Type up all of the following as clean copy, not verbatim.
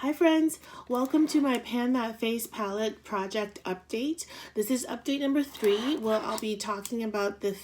Hi friends, welcome to my Pan That Face palette project update. This is update number 3 where I'll be talking about the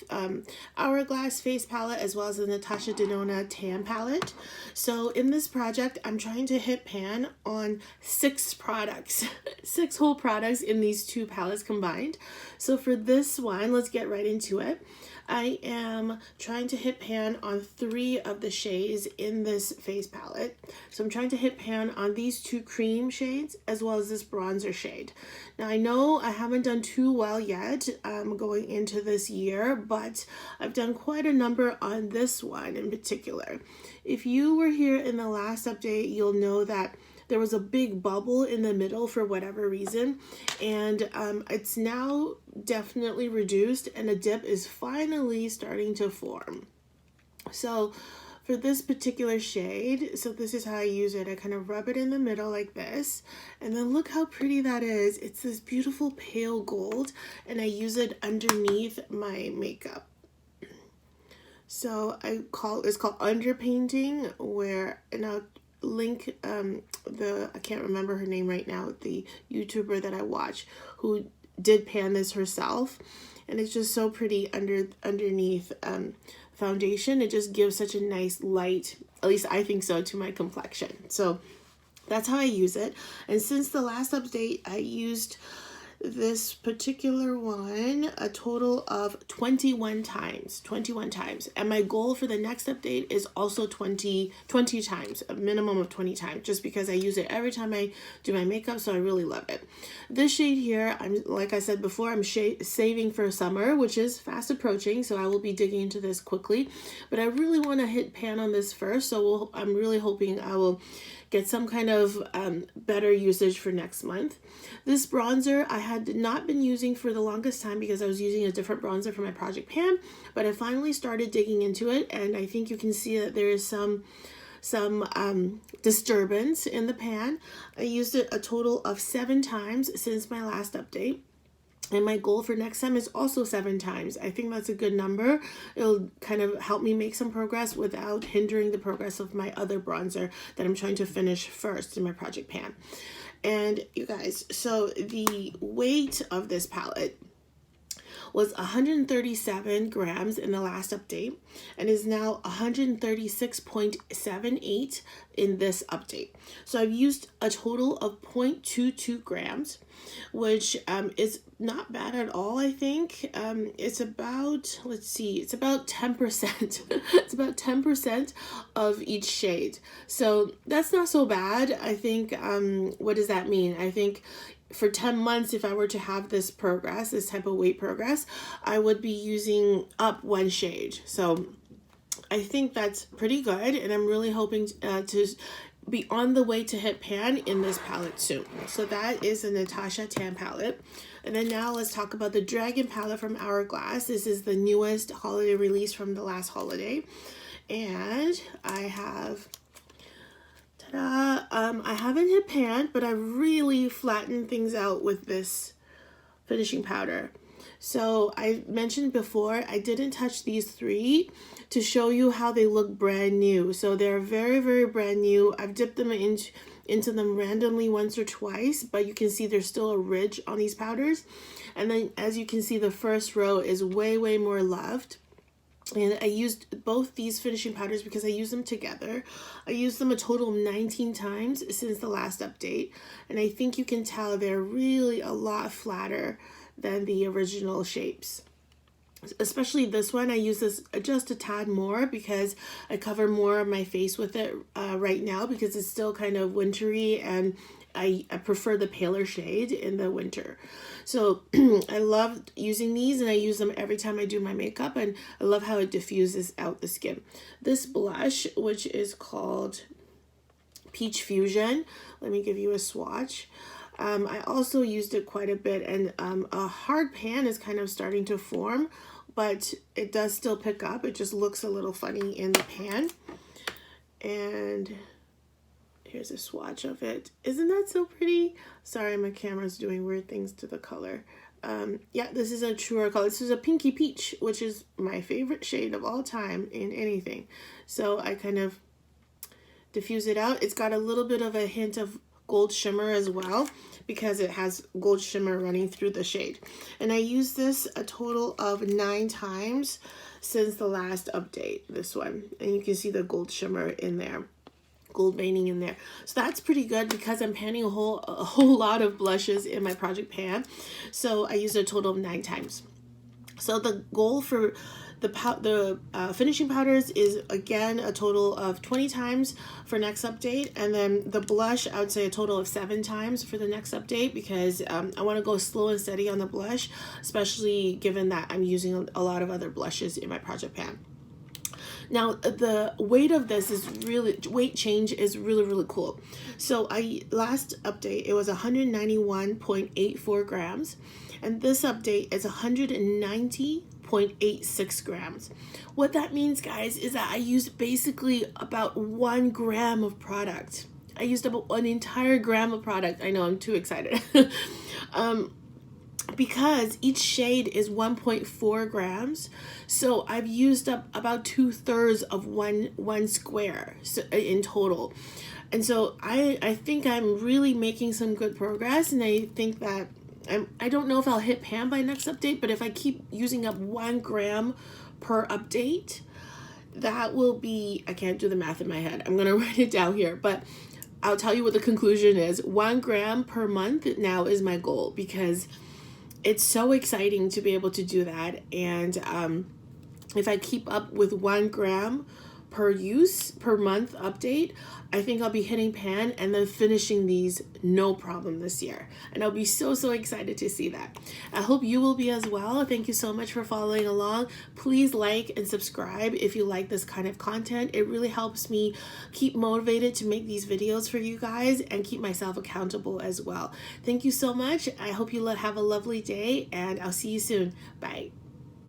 Hourglass face palette as well as the Natasha Denona Tan palette. So in this project, I'm trying to hit pan on 6 products, 6 whole products in these 2 palettes combined. So for this one, let's get right into it. I am trying to hit pan on 3 of the shades in this face palette. So I'm trying to hit pan on these 2 cream shades as well as this bronzer shade. Now I know I haven't done too well yet going into this year, but I've done quite a number on this one in particular. If you were here in the last update, you'll know that there was a big bubble in the middle for whatever reason, and it's now definitely reduced and a dip is finally starting to form. So for this particular shade, so this is how I use it. I kind of rub it in the middle like this, and then look how pretty that is. It's this beautiful pale gold, and I use it underneath my makeup. So it's called underpainting, and I'll link I can't remember her name right now, the YouTuber that I watch who did pan this herself, and it's just so pretty underneath foundation. It just gives such a nice light, at least I think so, to my complexion. So that's how I use it. And since the last update, I used this particular one a total of 21 times, and my goal for the next update is also 20 times, a minimum of 20 times, just because I use it every time I do my makeup, so I really love it. This shade here, like I said before, I'm saving for summer, which is fast approaching, so I will be digging into this quickly, but I really want to hit pan on this first, so I'm really hoping I will get some kind of better usage for next month. This bronzer I had not been using for the longest time because I was using a different bronzer for my project pan, but I finally started digging into it, and I think you can see that there is some disturbance in the pan. I used it a total of 7 times since my last update. And my goal for next time is also 7 times. I think that's a good number. It'll kind of help me make some progress without hindering the progress of my other bronzer that I'm trying to finish first in my project pan. And you guys, so the weight of this palette was 137 grams in the last update and is now 136.78 in this update. So I've used a total of 0.22 grams, which is not bad at all, I think. It's about, let's see, it's about 10%. It's about 10% of each shade. So that's not so bad. I think, what does that mean? I think for 10 months, if I were to have this type of weight progress, I would be using up 1 shade. So I think that's pretty good, and I'm really hoping to be on the way to hit pan in this palette soon. So that is the Natasha Tan palette. And then now let's talk about the Dragon palette from Hourglass. This is the newest holiday release from the last holiday. And I have, I haven't hit pan, but I really flattened things out with this finishing powder. So I mentioned before, I didn't touch these 3 to show you how they look brand new. So they're very, very brand new. I've dipped them into them randomly once or twice, but you can see there's still a ridge on these powders. And then as you can see, the first row is way, way more loved. And I used both these finishing powders because I use them together. I used them a total of 19 times since the last update. And I think you can tell they're really a lot flatter than the original shapes. Especially this one, I use this just a tad more because I cover more of my face with it right now because it's still kind of wintry, and I prefer the paler shade in the winter. So I love using these, and I use them every time I do my makeup, and I love how it diffuses out the skin. This blush, which is called Peach Fusion, let me give you a swatch. I also used it quite a bit, and a hard pan is kind of starting to form, but it does still pick up. It just looks a little funny in the pan. And here's a swatch of it. Isn't that so pretty? Sorry, my camera's doing weird things to the color. Yeah, this is a truer color. This is a pinky peach, which is my favorite shade of all time in anything. So I kind of diffuse it out. It's got a little bit of a hint of gold shimmer as well, because it has gold shimmer running through the shade. And I used this a total of 9 times since the last update, this one. And you can see the gold shimmer in there, gold veining in there. So that's pretty good because I'm panning a whole lot of blushes in my project pan. So I used a total of 9 times. So the goal for the finishing powders is again a total of 20 times for next update, and then the blush I would say a total of 7 times for the next update, because I want to go slow and steady on the blush, especially given that I'm using a lot of other blushes in my project pan. Now the weight of this is weight change is really cool. So last update it was 191.84 grams, and this update is 190.86 grams. What that means, guys, is that I used basically about 1 gram of product. I used about an entire gram of product. I know, I'm too excited. Because each shade is 1.4 grams, so I've used up about 2/3 of one square in total. And so I think I'm really making some good progress, and I think that I don't know if I'll hit pan by next update, but if I keep using up 1 gram per update, that will be, I can't do the math in my head, I'm gonna write it down here, but I'll tell you what the conclusion is. 1 gram per month now is my goal, because it's so exciting to be able to do that. And if I keep up with 1 gram per month update, I think I'll be hitting pan and then finishing these no problem this year. And I'll be so excited to see that. I hope you will be as well. Thank you so much for following along. Please like and subscribe if you like this kind of content. It really helps me keep motivated to make these videos for you guys and keep myself accountable as well. Thank you so much. I hope you have a lovely day, and I'll see you soon. Bye.